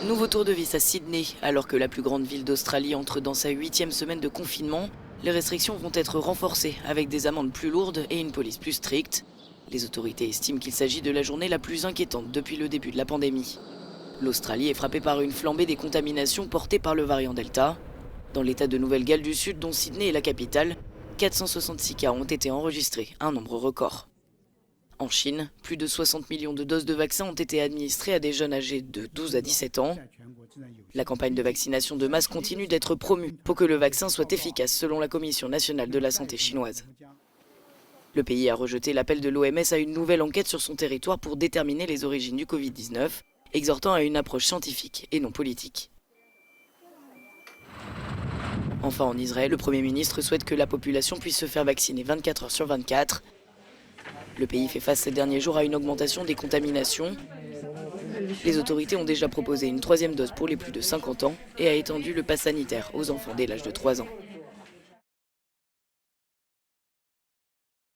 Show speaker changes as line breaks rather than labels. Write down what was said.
Nouveau tour de vis à Sydney. Alors que la plus grande ville d'Australie entre dans sa 8e semaine de confinement, les restrictions vont être renforcées avec des amendes plus lourdes et une police plus stricte. Les autorités estiment qu'il s'agit de la journée la plus inquiétante depuis le début de la pandémie. L'Australie est frappée par une flambée des contaminations portées par le variant Delta. Dans l'état de Nouvelle-Galles du Sud, dont Sydney est la capitale, 466 cas ont été enregistrés, un nombre record. En Chine, plus de 60 millions de doses de vaccins ont été administrées à des jeunes âgés de 12 à 17 ans. La campagne de vaccination de masse continue d'être promue pour que le vaccin soit efficace selon la Commission nationale de la santé chinoise. Le pays a rejeté l'appel de l'OMS à une nouvelle enquête sur son territoire pour déterminer les origines du Covid-19, exhortant à une approche scientifique et non politique. Enfin, en Israël, le Premier ministre souhaite que la population puisse se faire vacciner 24 heures sur 24. Le pays fait face ces derniers jours à une augmentation des contaminations. Les autorités ont déjà proposé une 3e dose pour les plus de 50 ans et a étendu le pass sanitaire aux enfants dès l'âge de 3 ans.